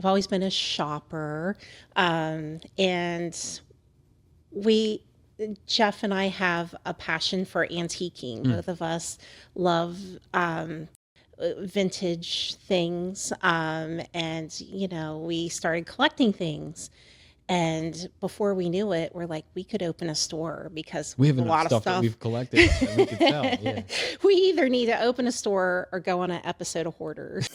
always been a shopper. And Jeff and I have a passion for antiquing. Both of us love vintage things. And, we started collecting things. And before we knew it, we're like, we could open a store because We have a enough lot of stuff stuff that we've collected that we could sell. Yeah. We either need to open a store or go on an episode of Hoarders.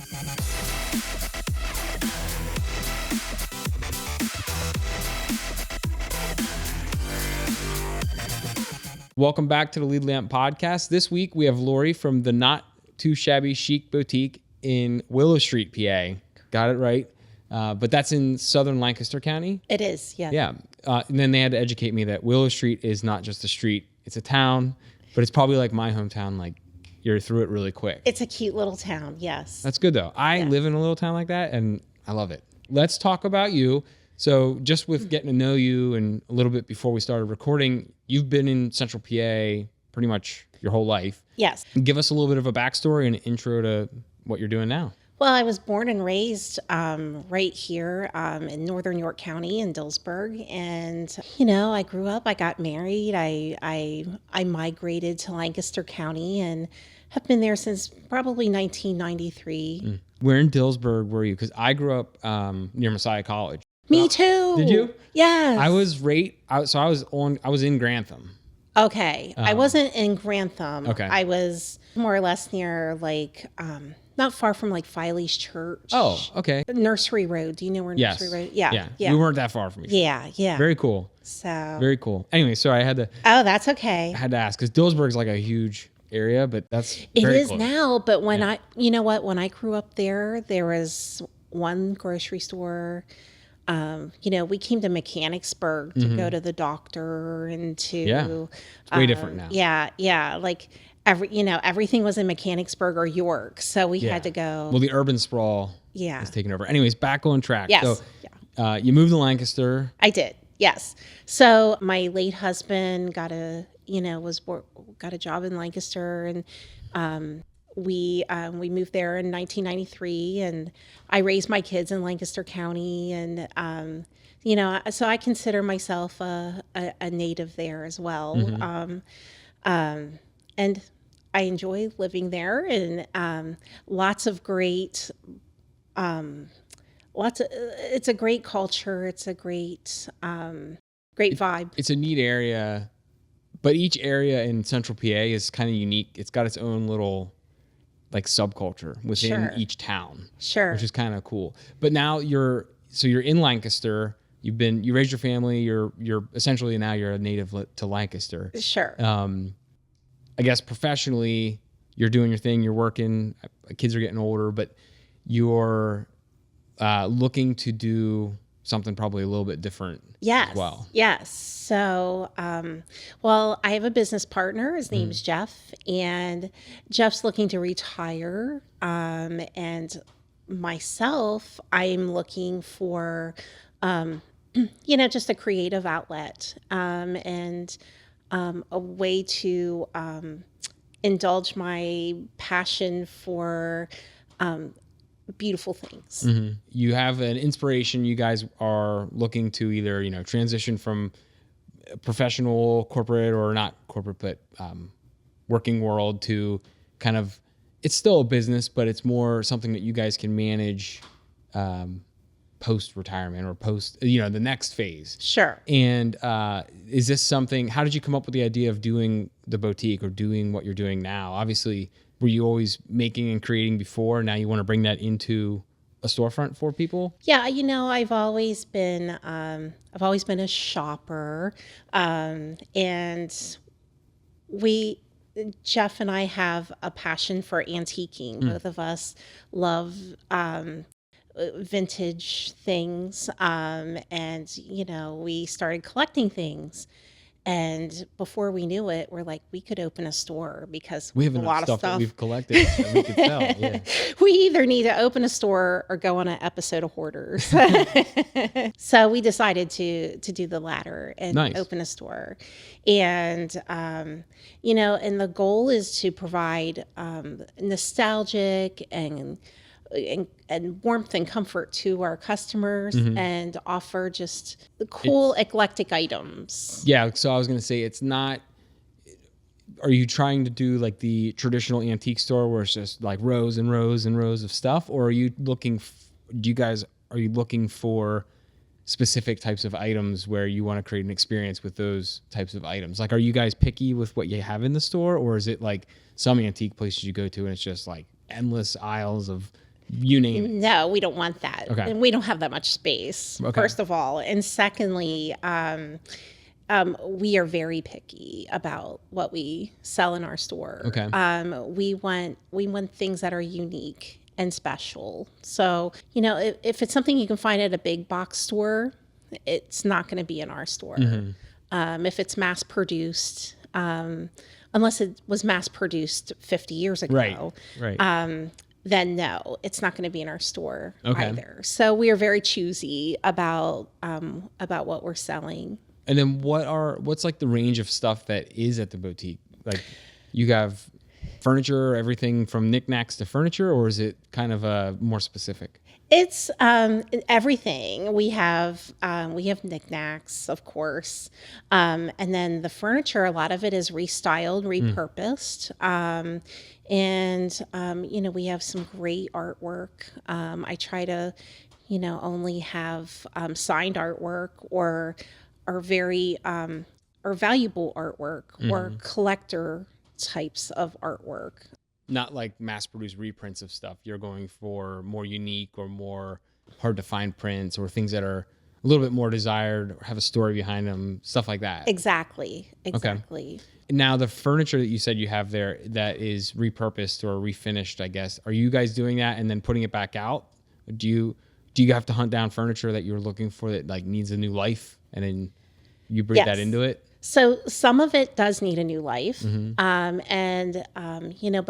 Welcome back to the Lead Lamp Podcast. This week we have Lori from the Not Too Shabby Chic-Boutique in Willow Street, PA. Got it right. But that's in southern Lancaster County. It is, yeah. Yeah. And then they had to educate me that Willow Street is not just a street, it's a town, but it's probably like my hometown, like you're through it really quick. It's a cute little town, yes. That's good though. I live in a little town like that and I love it. Let's talk about you. So just with getting to know you and a little bit before we started recording, you've been in Central PA pretty much your whole life. Yes. Give us a little bit of a backstory and an intro to what you're doing now. Well, I was born and raised right here in northern York County in Dillsburg. And, I grew up, I got married, I migrated to Lancaster County and have been there since probably 1993. Where in Dillsburg were you? Because I grew up near Messiah College. Me too. Did you? Yes. I was in Grantham. Okay. I wasn't in Grantham. Okay. I was more or less near not far from Filey's Church. Oh, okay. Nursery Road. Do you know where Yes. Nursery Road? Yeah. We weren't that far from each other. Yeah. Very cool. So. Very cool. Anyway, sorry, Oh, that's okay. I had to ask because Dillsburg's like a huge area, but that's It very is close. now, but when when I grew up there was one grocery store. We came to Mechanicsburg to go to the doctor and to. Yeah. It's way different now. Yeah. Like everything was in Mechanicsburg or York, so we had to go. Well, the urban sprawl is taking over. Anyways, back on track. Yes. So, you moved to Lancaster. I did. Yes. So my late husband got a job in Lancaster, and we moved there in 1993, and I raised my kids in Lancaster County, and so I consider myself a native there as well. And I enjoy living there, and lots of great. It's a great culture. It's a great vibe. It's a neat area, but each area in Central PA is kind of unique. It's got its own little subculture within each town. Sure. Which is kind of cool. But now you're in Lancaster. You raised your family. You're essentially now you're a native to Lancaster. Sure. I guess professionally you're doing your thing. You're working. Kids are getting older, but you're looking to do something probably a little bit different. Yes. As well. Yes. So, I have a business partner. His name's Jeff, and Jeff's looking to retire. And myself, I'm looking for, just a creative outlet, and a way to indulge my passion for beautiful things. Mm-hmm. You have an inspiration. You guys are looking to either, transition from professional, corporate, or not corporate, but working world to kind of, it's still a business, but it's more something that you guys can manage post-retirement or post, the next phase. Sure. And is this something, how did you come up with the idea of doing the boutique or doing what you're doing now? Obviously, were you always making and creating before? Now you want to bring that into a storefront for people? Yeah, I've always been a shopper, and Jeff and I have a passion for antiquing. Both of us love vintage things, and we started collecting things. And before we knew it, we're like, we could open a store because we have a enough lot of stuff that we've collected that we could sell. Yeah. We either need to open a store or go on an episode of Hoarders. So we decided to do the latter and open a store. And, and the goal is to provide nostalgic and and warmth and comfort to our customers, and offer just the cool, eclectic items. Yeah. So I was going to say, it's not, are you trying to do like the traditional antique store where it's just like rows and rows and rows of stuff? Or are you looking, are you looking for specific types of items where you want to create an experience with those types of items? Like, are you guys picky with what you have in the store, or is it like some antique places you go to and it's just like endless aisles of you name it? No, we don't want that. Okay. And we don't have that much space, first of all. And secondly, we are very picky about what we sell in our store. Okay. We want things that are unique and special. So, if it's something you can find at a big box store, it's not going to be in our store. If it's mass produced, unless it was mass produced 50 years ago, Right. then no, it's not going to be in our store either. So we are very choosy about what we're selling. And then what's like the range of stuff that is at the boutique? Like, you have furniture, everything from knickknacks to furniture, or is it kind of more specific? It's everything. We have knickknacks, of course, and then the furniture. A lot of it is restyled, repurposed, and we have some great artwork. I try to, only have signed artwork or very or valuable artwork or collector types of artwork. Not like mass-produced reprints of stuff. You're going for more unique or more hard-to-find prints, or things that are a little bit more desired or have a story behind them, stuff like that. Exactly. Okay. Now, the furniture that you said you have there that is repurposed or refinished, I guess, are you guys doing that and then putting it back out? Do you have to hunt down furniture that you're looking for that like needs a new life, and then you bring that into it? So some of it does need a new life. But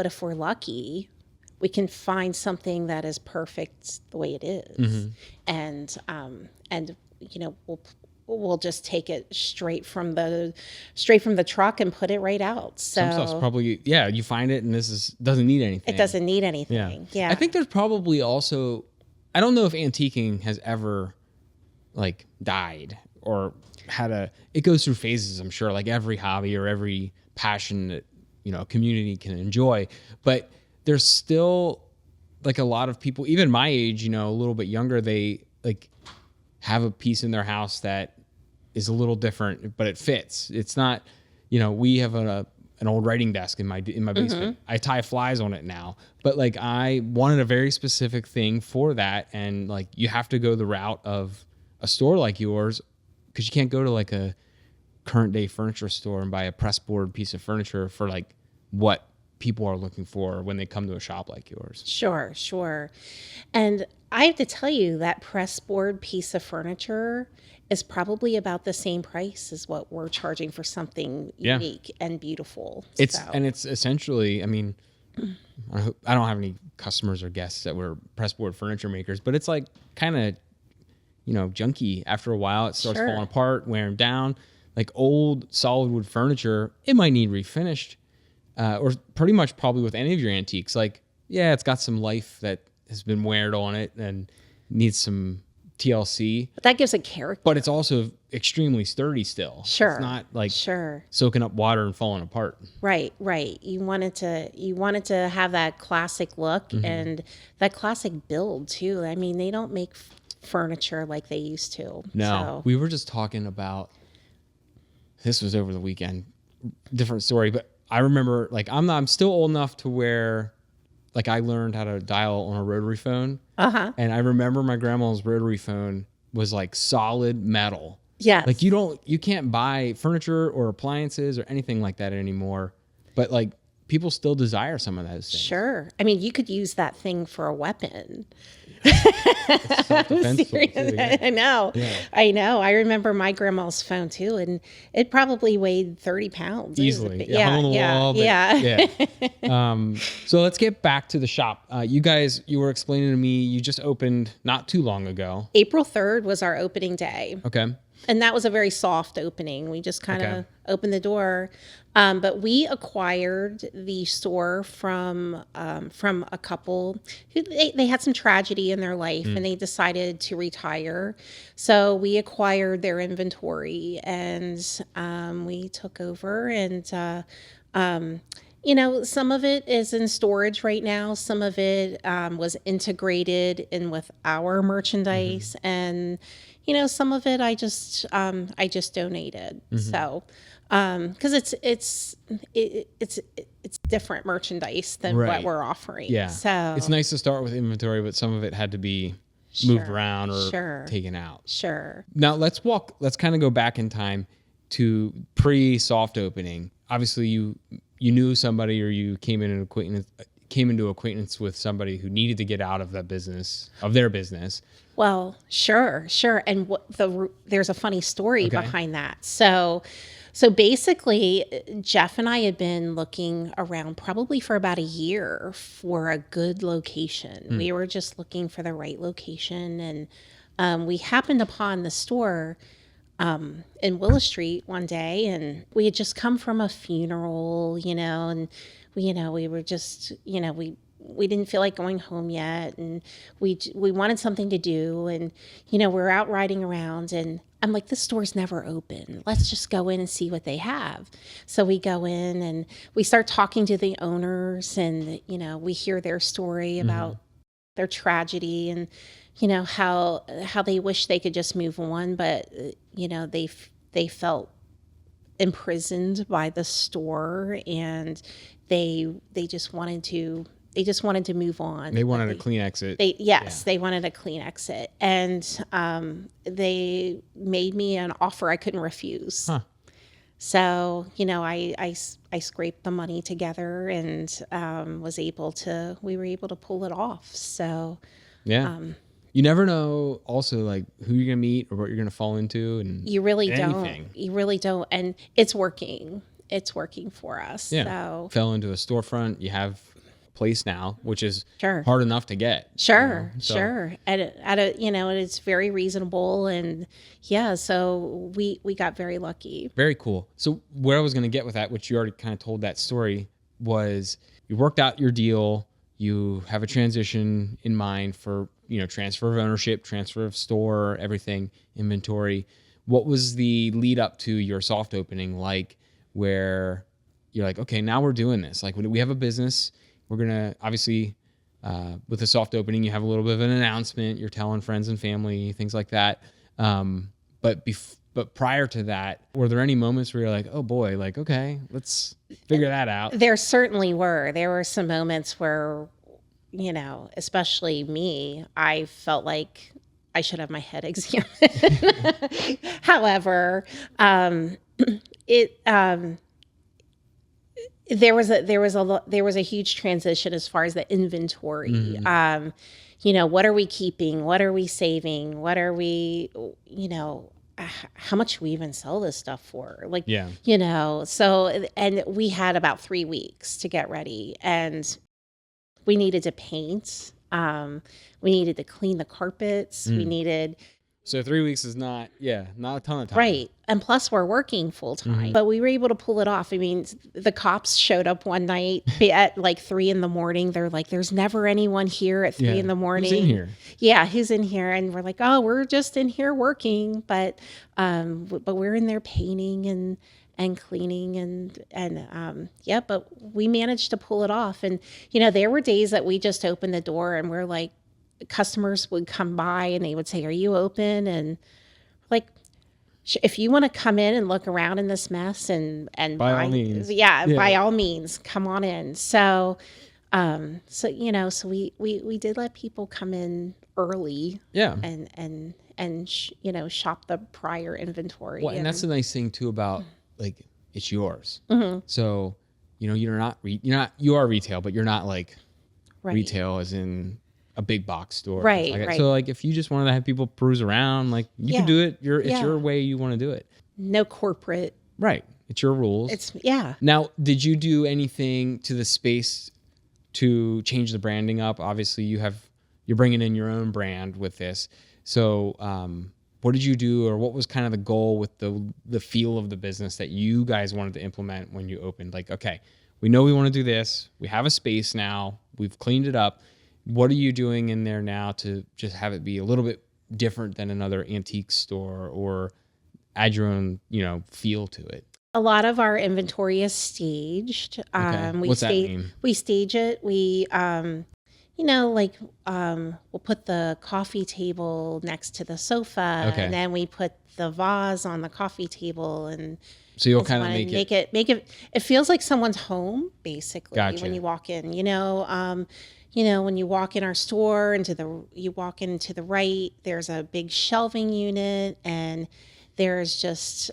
if we're lucky, we can find something that is perfect the way it is. And we'll just take it straight from the truck and put it right out. So some stuff's probably, you find it and doesn't need anything. It doesn't need anything. Yeah. I think there's probably also, I don't know if antiquing has ever like died or it goes through phases, I'm sure, like every hobby or every passion that, a community can enjoy. But there's still like a lot of people, even my age, a little bit younger, they like have a piece in their house that is a little different, but it fits. It's not, we have an old writing desk in my basement. I tie flies on it now, but like I wanted a very specific thing for that. And like, you have to go the route of a store like yours, because you can't go to like a current day furniture store and buy a pressboard piece of furniture for like what people are looking for when they come to a shop like yours. Sure. And I have to tell you that pressboard piece of furniture is probably about the same price as what we're charging for something unique and beautiful. It's essentially, I mean, I don't have any customers or guests that were pressboard furniture makers, but it's like kind of, junky. After a while, it starts falling apart, wearing down. Like old solid wood furniture, it might need refinished, or pretty much probably with any of your antiques. Like, it's got some life that has been weared on it and needs some TLC. But that gives it character. But it's also extremely sturdy still. Sure. It's not like soaking up water and falling apart. Right. You wanted to have that classic look and that classic build too. I mean, they don't make furniture like they used to. No, we were just talking about, this was over the weekend, different story, but I remember like I'm still old enough to where like I learned how to dial on a rotary phone. And I remember my grandma's rotary phone was like solid metal. Yeah. Like you can't buy furniture or appliances or anything like that anymore. But like people still desire some of those things. Sure. I mean, you could use that thing for a weapon. Self-defense too, yeah. I know. Yeah. I know. I remember my grandma's phone too, and it probably weighed 30 pounds. Easily. Yeah. So let's get back to the shop. You were explaining to me, you just opened not too long ago. April 3rd was our opening day. Okay. And that was a very soft opening. We just kind of opened the door. But we acquired the store from a couple who they had some tragedy in their life and they decided to retire. So we acquired their inventory and we took over and some of it is in storage right now. Some of it was integrated in with our merchandise, and some of it I just donated. So because it's different merchandise than what we're offering. Yeah. So it's nice to start with inventory, but some of it had to be moved around or taken out. Sure. Now let's kind of go back in time to pre-soft opening. Obviously you knew somebody, or you came into acquaintance with somebody who needed to get out of their business. Well, sure. And there's a funny story behind that. So basically, Jeff and I had been looking around probably for about a year for a good location. We were just looking for the right location, and we happened upon the store in Willow Street one day, and we had just come from a funeral, and we were just, we didn't feel like going home yet, and we wanted something to do, and we're out riding around, and I'm like, this store's never open. Let's just go in and see what they have. So we go in and we start talking to the owners, and we hear their story about their tragedy, and how they wish they could just move on, but they felt imprisoned by the store, and they just wanted to move on. They wanted a clean exit. They wanted a clean exit, and they made me an offer I couldn't refuse. So I scraped the money together and we were able to pull it off. So you never know also like who you're gonna meet or what you're gonna fall into, and you really don't, and it's working for us. Yeah. So fell into a storefront. You have a place now, which is Sure. hard enough to get. Sure. At a and it's very reasonable, and so we got very lucky. Very cool. So where I was going to get with that, which you already kind of told that story, was you worked out your deal. You have a transition in mind for, transfer of ownership, transfer of store, everything, inventory. What was the lead up to your soft opening like, where you're like, okay, now we're doing this. Like, we have a business. We're going to, obviously, with a soft opening, you have a little bit of an announcement. You're telling friends and family, things like that. But prior to that, were there any moments where you're like, oh boy, like, okay, let's figure that out? There certainly were. There were some moments where, especially me, I felt like I should have my head examined. However, there was a huge transition as far as the inventory. What are we keeping? What are we saving? What are we, how much we even sell this stuff for? So, and we had about 3 weeks to get ready, and we needed to paint. We needed to clean the carpets. We needed. So 3 weeks is not a ton of time. Right. And plus we're working full time, but we were able to pull it off. I mean, the cops showed up one night at like 3 a.m. They're like, there's never anyone here at 3 a.m. Who's in here? Yeah. Who's in here? And we're like, oh, we're just in here working, but we're in there painting and cleaning but we managed to pull it off. And, there were days that we just opened the door and we're like, customers would come by and they would say, are you open? And like, if you want to come in and look around in this mess and by all means, by all means, come on in. So, so we did let people come in early, and shop the prior inventory. Well, and that's the nice thing too about like it's yours. So, you are retail, but you're not like retail as in a big box store. Right. So like if you just wanted to have people peruse around, like you can do it. It's your way you want to do it. No corporate. Right. It's your rules. Now, did you do anything to the space to change the branding up? Obviously you're bringing in your own brand with this. So, what did you do, or what was kind of the goal with the feel of the business that you guys wanted to implement when you opened? Like, okay, we know we want to do this. We have a space now. We've cleaned it up. What are you doing in there now to just have it be a little bit different than another antique store, or add your own, feel to it? A lot of our inventory is staged. Okay. What's that mean? We stage it. We, we'll put the coffee table next to the sofa, Okay. and then we put the vase on the coffee table, and So you'll and kind of wanna make it. make it. It feels like someone's home, basically, Gotcha. when you walk in. When you walk in our store you walk into the right, there's a big shelving unit, and there's just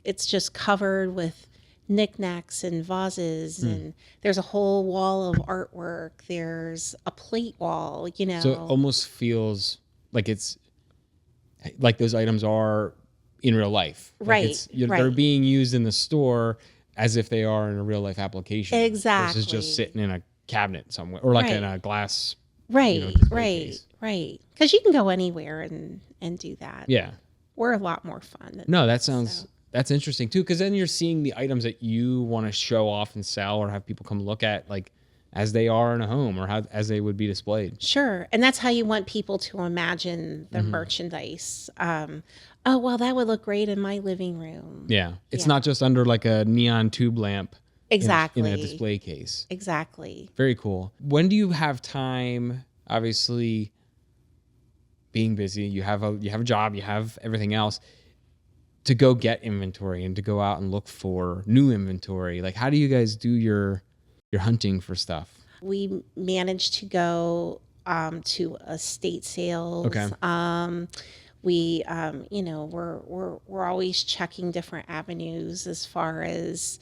it's just covered with knickknacks and vases, and there's a whole wall of artwork. There's a plate wall, So it almost feels like it's like those items are in real life. Like Right, they're right. being used in the store as if they are in a real life application. Versus just Exactly. sitting in a cabinet somewhere, or like in Right. a glass. Right, display right, case. right. Because you can go anywhere and do that. Yeah. We're a lot more fun than No, that, that's so. interesting too, because then you're seeing the items that you want to show off and sell, or have people come look at, like as they are in a home, or as they would be displayed. Sure. And that's how you want people to imagine the merchandise. Oh, well, that would look great in my living room. Yeah, it's Yeah. not just under like a neon tube lamp Exactly. in a display case. Exactly. Very cool. When do you have time? Obviously, being busy, you have a job, you have everything else, to go get inventory and to go out and look for new inventory. Like, how do you guys do your hunting for stuff? We managed to go to estate sales. Okay. We're always checking different avenues as far as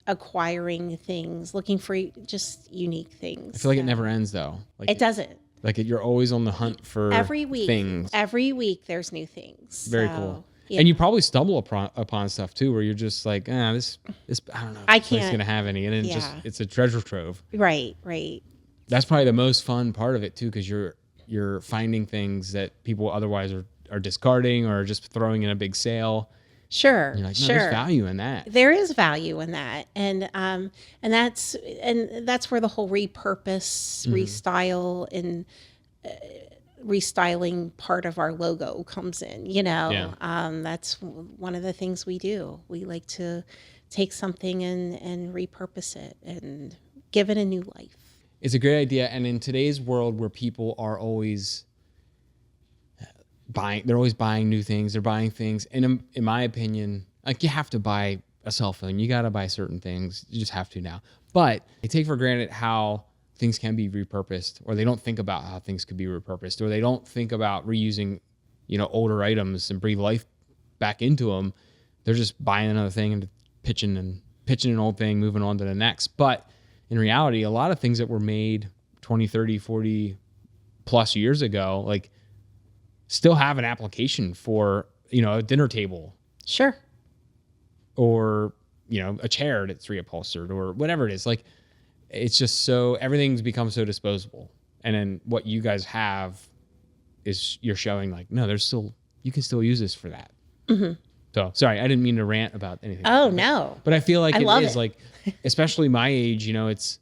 acquiring things, looking for just unique things. I feel like it never ends though. Like It doesn't. Like you're always on the hunt for Every week. things. Every week there's new things. Very So, cool. yeah. And you probably stumble upon stuff too, where you're just like, this I don't know if I this place is can't- gonna have any, and then yeah. it's a treasure trove. Right. That's probably the most fun part of it too, because you're finding things that people otherwise are discarding or just throwing in a big sale. Sure. You're like, no, sure. there's value in that. There is value in that, and that's where the whole repurpose, restyle, and restyling part of our logo comes in. Yeah. That's one of the things we do. We like to take something and repurpose it and give it a new life. It's a great idea, and in today's world where people are always they're always buying new things. They're buying things, and in my opinion, like, you have to buy a cell phone. You got to buy certain things. You just have to now. But they take for granted how things can be repurposed, or they don't think about how things could be repurposed, or they don't think about reusing, older items and breathe life back into them. They're just buying another thing and pitching an old thing, moving on to the next. But in reality, a lot of things that were made 20, 30, 40 plus years ago, like, still have an application for, a dinner table, Sure. or, a chair that's reupholstered, or whatever it is. Like, it's just everything's become so disposable. And then what you guys have is you're showing, like, no, you can still use this for that. Mm-hmm. So sorry, I didn't mean to rant about anything. Oh, no. But I feel like I it love is it. like, especially my age, it's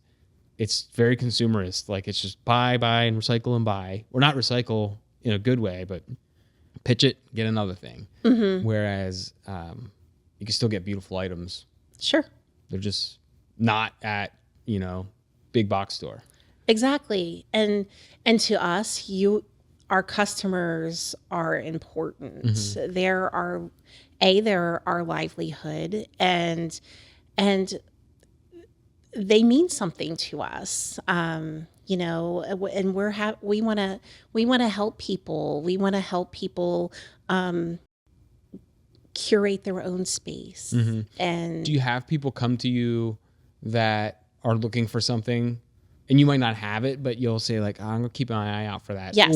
very consumerist. Like, it's just buy and recycle and buy, or not recycle in a good way, but pitch it, get another thing. Mm-hmm. Whereas you can still get beautiful items. Sure. They're just not at, big box store. Exactly. And to us, our customers are important. Mm-hmm. They're our livelihood, and they mean something to us. And we want to help people. We want to help people curate their own space. Mm-hmm. And Do you have people come to you that are looking for something, and you might not have it, but you'll say, like, I'm gonna keep my eye out for that? Yes.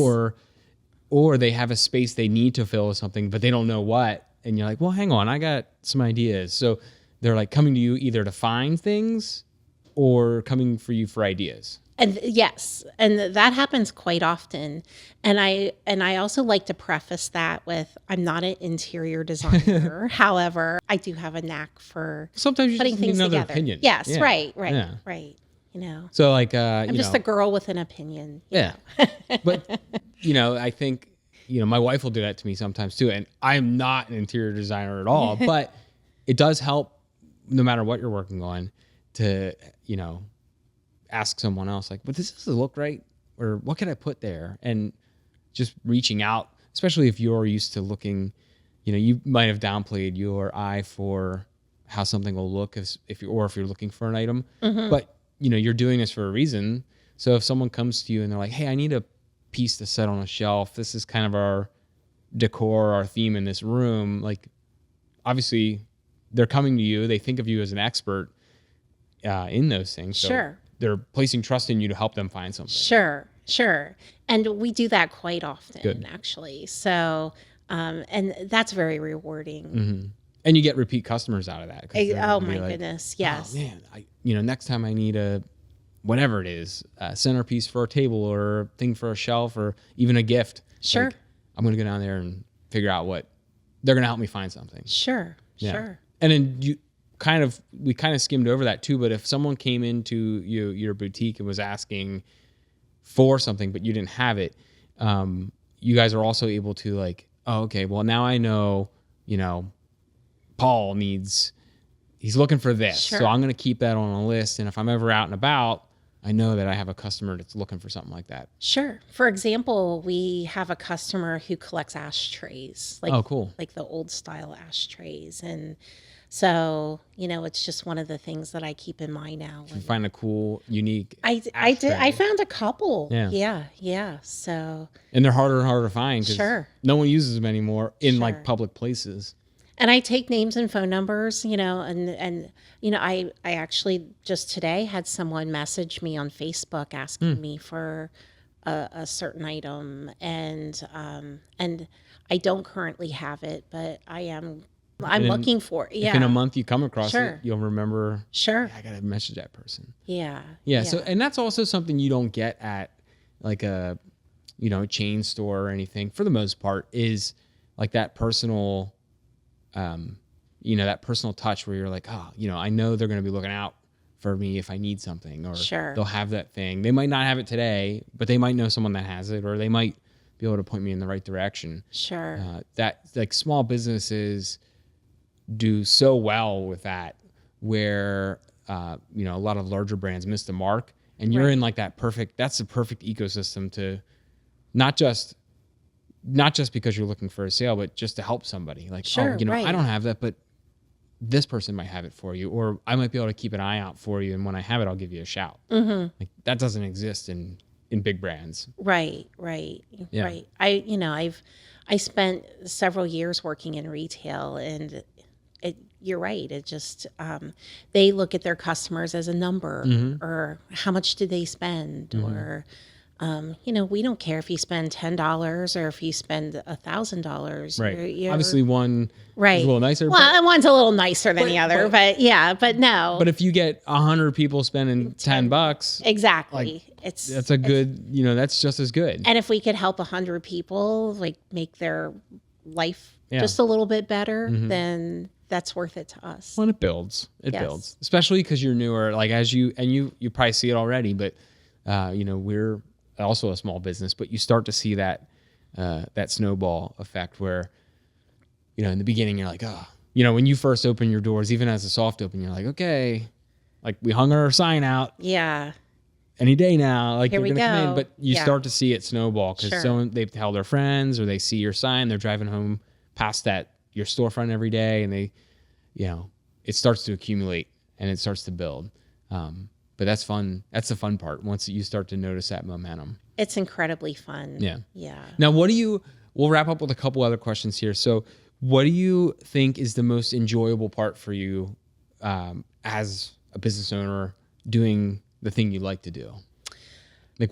Or they have a space they need to fill with something, but they don't know what, and you're like, well, hang on, I got some ideas. So they're like coming to you either to find things, or coming for you for ideas? And yes, and that happens quite often. And I also like to preface that with, I'm not an interior designer. However, I do have a knack for Sometimes you putting just need things another together. opinion. Yes, Yeah. right. Yeah. You know, So like, I'm just a girl with an opinion. yeah. But, I think, my wife will do that to me sometimes too. And I'm not an interior designer at all, but it does help no matter what you're working on to, ask someone else like, but does this look right? Or what can I put there? And just reaching out, especially if you're used to looking, you might have downplayed your eye for how something will look if you're looking for an item, but you're doing this for a reason. So if someone comes to you and they're like, hey, I need a piece to set on a shelf. This is kind of our decor, our theme in this room. Like, obviously they're coming to you. They think of you as an expert in those things. So Sure. they're placing trust in you to help them find something. Sure. And we do that quite often, Good. actually. So, and that's very rewarding. Mm-hmm. And you get repeat customers out of that. Oh my goodness. Yes. Oh man, next time I need whatever it is, a centerpiece for a table or a thing for a shelf or even a gift. Sure. Like, I'm going to go down there and figure out what they're going to help me find something. Sure. And then we kind of skimmed over that too. But if someone came into your boutique and was asking for something, but you didn't have it, you guys are also able to like, oh, okay, well now I know, Paul he's looking for this. Sure. So I'm going to keep that on a list. And if I'm ever out and about, I know that I have a customer that's looking for something like that. Sure. For example, we have a customer who collects ashtrays. Oh, cool. Like the old style ashtrays. And so, it's just one of the things that I keep in mind now. You find a cool, unique I found a couple. Yeah. So. And they're harder and harder to find because Sure. no one uses them anymore in Sure. like public places. And I take names and phone numbers, and I actually just today had someone message me on Facebook asking me for a certain item, and I don't currently have it, but I'm looking for it. Yeah. If in a month you come across Sure. it, you'll remember. Sure. I gotta message that person. Yeah. So, and that's also something you don't get at like a chain store or anything for the most part, is like that personal. That personal touch where you're like, I know they're going to be looking out for me if I need something, or Sure. they'll have that thing. They might not have it today, but they might know someone that has it, or they might be able to point me in the right direction. Sure. That like small businesses do so well with that, where, a lot of larger brands miss the mark, and you're Right. in like that's the perfect ecosystem to not just because you're looking for a sale, but just to help somebody. Like, Sure, right. I don't have that, but this person might have it for you, or I might be able to keep an eye out for you. And when I have it, I'll give you a shout. Mm-hmm. Like that doesn't exist in big brands. Right. Yeah. Right. I spent several years working in retail, and you're right. It just, they look at their customers as a number, or how much did they spend, or, we don't care if you spend $10 or if you spend $1,000. Right. Obviously one right. is a little nicer. Well, one's a little nicer than the other, but no. But if you get 100 people spending $10, Exactly. that's a good, that's just as good. And if we could help 100 people, like make their life just a little bit better, then that's worth it to us. Well, it builds. It builds, especially because you're newer. Like you probably see it already, but we're also a small business. But you start to see that snowball effect where, in the beginning you're like, when you first open your doors, even as a soft open, you're like, okay, like we hung our sign out. Yeah. Any day now, like Here you're we gonna come go. in, but you start to see it snowball because Sure. they tell their friends, or they see your sign, they're driving home past your storefront every day, and they, it starts to accumulate and it starts to build. But that's fun. That's the fun part. Once you start to notice that momentum, It's incredibly fun. Yeah. Yeah. Now, we'll wrap up with a couple other questions here. So what do you think is the most enjoyable part for you as a business owner doing the thing you like to do? Like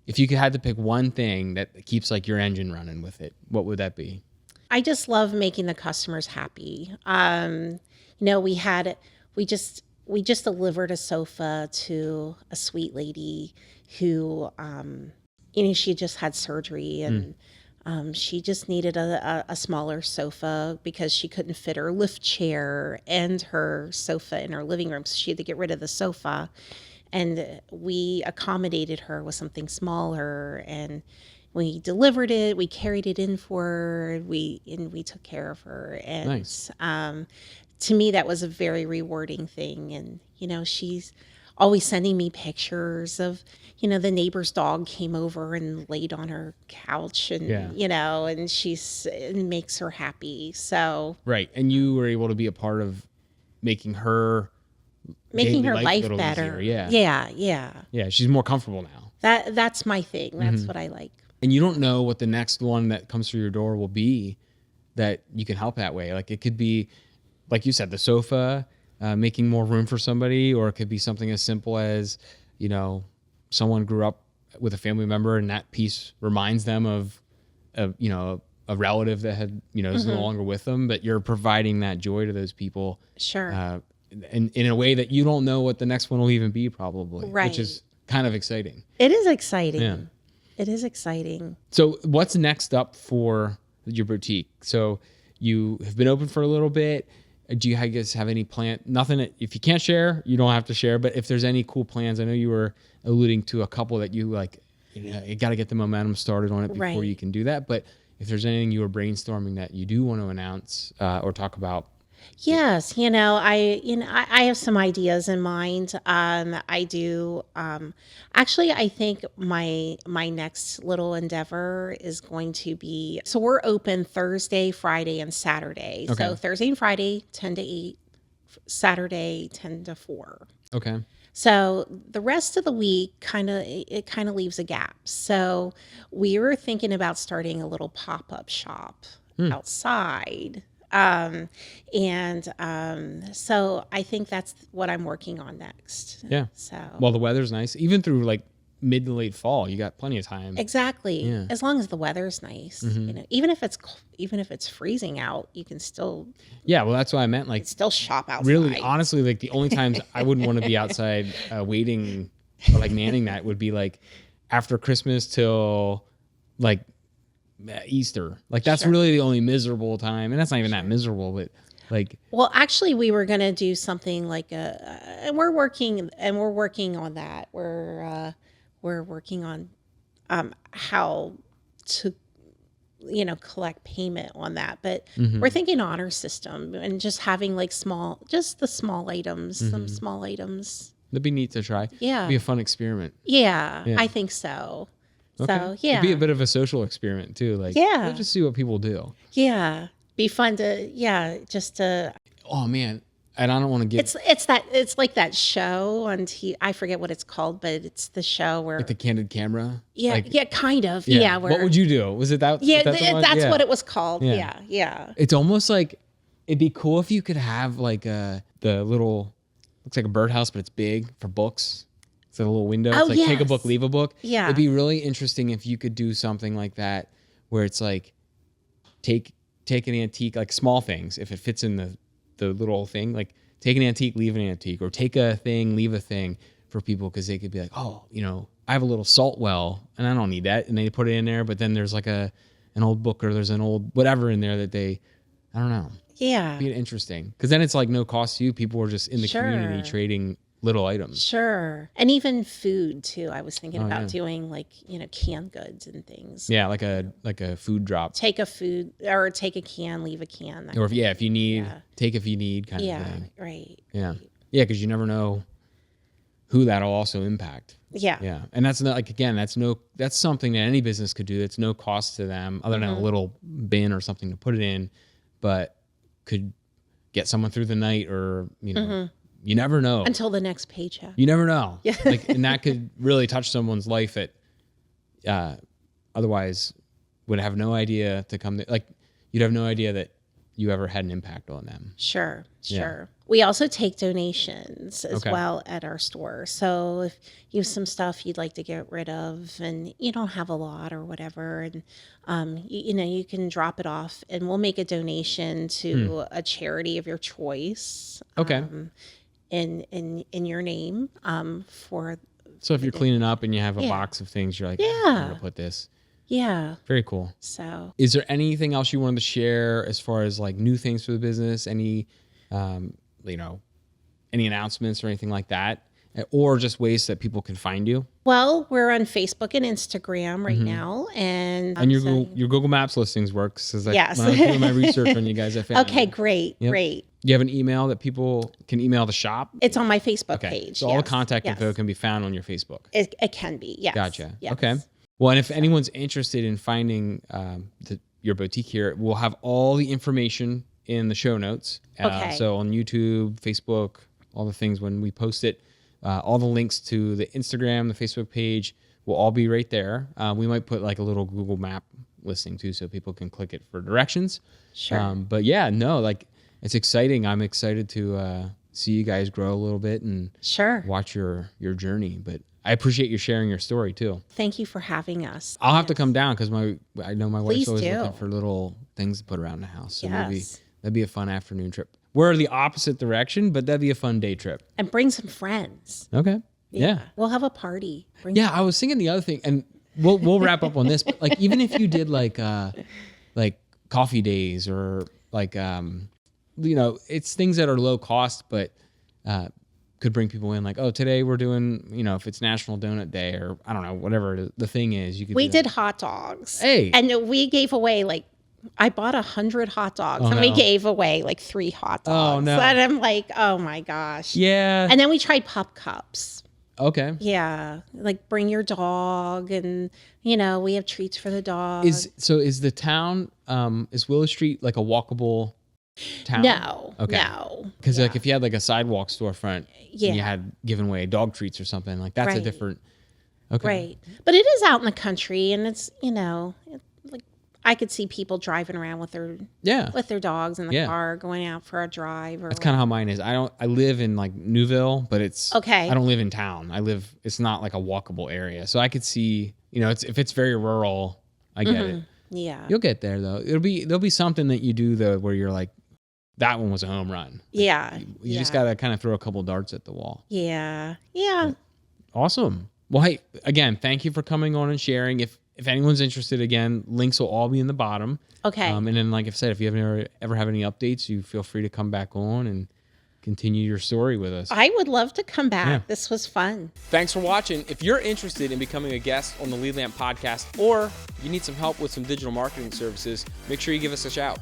if you had to pick one thing that keeps like your engine running with it, what would that be? I just love making the customers happy. we just delivered a sofa to a sweet lady who, she just had surgery, and she just needed a smaller sofa because she couldn't fit her lift chair and her sofa in her living room. So she had to get rid of the sofa. And we accommodated her with something smaller, and we delivered it. We carried it in for her. We took care of her. And Nice. To me, that was a very rewarding thing. And she's always sending me pictures of the neighbor's dog came over and laid on her couch, and and it makes her happy. So Right. And you were able to be a part of making her life a little better. easier. Yeah. She's more comfortable now. That's my thing. That's what I like. And you don't know what the next one that comes through your door will be that you can help that way. Like it could be, like you said, the sofa, making more room for somebody, or it could be something as simple as, someone grew up with a family member and that piece reminds them of a relative that had, is no longer with them, but you're providing that joy to those people. Sure. And in a way that you don't know what the next one will even be, probably, right. Which is kind of exciting. It is exciting. Yeah. It is exciting. So what's next up for your boutique? So you have been open for a little bit. Do you guys have any plan? Nothing. If you can't share, you don't have to share. But if there's any cool plans, I know you were alluding to a couple that you like. You got to get the momentum started on it before you can do that. But if there's anything you were brainstorming that you do want to announce or talk about. Yes, I have some ideas in mind. I do. Actually, I think my next little endeavor is going to be. So we're open Thursday, Friday, and Saturday. Okay. So Thursday and Friday, 10 to 8. Saturday, 10 to 4. Okay. So the rest of the week kind of leaves a gap. So we were thinking about starting a little pop-up shop outside. So I think that's what I'm working on next. Yeah. So well, the weather's nice, even through like mid to late fall. You got plenty of time. Exactly. Yeah. As long as the weather's nice, even if it's freezing out, you can still. Yeah. Well, that's what I meant. Like still shop outside. Really, honestly, like the only times I wouldn't want to be outside waiting or like manning that would be like after Christmas till like Easter. Like that's really the only miserable time, and that's not even that miserable, but like. Well, actually, we were gonna do something like and we're working on that. We're working on how to collect payment on that, but we're thinking honor system and just having like small items, some small items. That'd be neat to try. Yeah, it'd be a fun experiment. Yeah, I think so. Okay. So yeah, it'd be a bit of a social experiment too. Like we'll just see what people do. Yeah, be fun to just to. Oh man, and I don't want to get. It's like that show on TV. I forget what it's called, but it's the show where like the candid camera. Yeah, kind of. Yeah. What would you do? Was it that? Yeah, that's what it was called. Yeah. It's almost like it'd be cool if you could have like the little looks like a birdhouse, but it's big for books. It's a little window. It's like take a book, leave a book. Yeah. It'd be really interesting if you could do something like that where it's like take an antique, like small things, if it fits in the little thing, like take an antique, leave an antique, or take a thing, leave a thing for people because they could be like, oh, I have a little salt well and I don't need that. And they put it in there, but then there's like an old book or there's an old whatever in there that I don't know. Yeah. It'd be interesting because then it's like no cost to you. People are just in the community trading little items. Sure. And even food too. I was thinking about doing like, canned goods and things. Yeah, like a food drop. Take a can, leave a can. Or if you need, take if you need kind of thing. Right. Yeah. Yeah, because you never know who that'll also impact. Yeah. Yeah. And that's not like again, that's something that any business could do. That's no cost to them other than a little bin or something to put it in, but could get someone through the night or you never know. Until the next paycheck. You never know. Yeah. And that could really touch someone's life that otherwise would have no idea to come there. Like you'd have no idea that you ever had an impact on them. Sure. Yeah. We also take donations as well at our store. So if you have some stuff you'd like to get rid of and you don't have a lot or whatever, and you can drop it off and we'll make a donation to a charity of your choice. Okay. in your name for So if you're cleaning up and you have a Yeah. box of things, you're like, Yeah. I'm gonna put this. yeah. Very cool. So Is there anything else you wanted to share as far as like new things for the business? Any, you know, any announcements or anything like that, or just ways that people can find you? well, we're on Facebook and Instagram right now, and And your so- Google Maps listings works because Yes. when I was doing my research on you guys, I found okay, you. great, Yep. great. Do you have an email that people can email the shop? It's on my Facebook Okay, page. so all the yes, contact yes. info can be found on your Facebook. It can be. Yes. Gotcha. Yes. Okay. Well, and if anyone's interested in finding your boutique here, we'll have all the information in the show notes. Okay. So on YouTube, Facebook, all the things when we post it, all the links to the Instagram, the Facebook page will all be right there. We might put like a little Google map listing too, so people can click it for directions. Sure. But yeah, no, like it's exciting. I'm excited to see you guys grow a little bit and Sure. watch your journey. But I appreciate you sharing your story too. Thank you for having us. I'll have to come down because I know my wife's Please always do. looking for little things to put around the house. So maybe Yes. that'd be a fun afternoon trip. We're the opposite direction, but that'd be a fun day trip. And bring some friends. Okay. Yeah. We'll have a party. Bring Yeah. I was thinking the other thing, and we'll wrap up on this. But like, even if you did like coffee days or like you know, it's things that are low cost, but could bring people in. Like, oh, today we're doing, you know, if it's National Donut Day or I don't know, whatever the thing is, you could. We do that. did hot dogs. Hey. And we gave away like, I bought 100 hot dogs and we no. gave away like 3 hot dogs. Oh, no. And I'm like, oh my gosh. Yeah. And then we tried pup cups. Okay. Yeah. Like bring your dog and, you know, we have treats for the dog. Is the town, is Willow Street like a walkable town? No. Okay. No. Because Yeah. like if you had like a sidewalk storefront and you Yeah. had given away dog treats or something, like that's a Right. different. Okay. Right. But it is out in the country and it's, you know, like I could see people driving around with their Yeah. dogs in the Yeah. car going out for a drive or That's kind of how mine is. I live in like Newville, but it's Okay. I don't live in town. It's not like a walkable area. So I could see, you know, if it's very rural, I get it. Yeah. You'll get there though. There'll be something that you do though where you're like, that one was a home run. Yeah. You just gotta kind of throw a couple darts at the wall. Yeah. Yeah. Awesome. Well, hey, again, thank you for coming on and sharing. If anyone's interested, again, links will all be in the bottom. Okay. And then, like I've said, if you ever have any updates, you feel free to come back on and continue your story with us. I would love to come back. Yeah. This was fun. Thanks for watching. If you're interested in becoming a guest on the Lead Lamp podcast, or you need some help with some digital marketing services, make sure you give us a shout.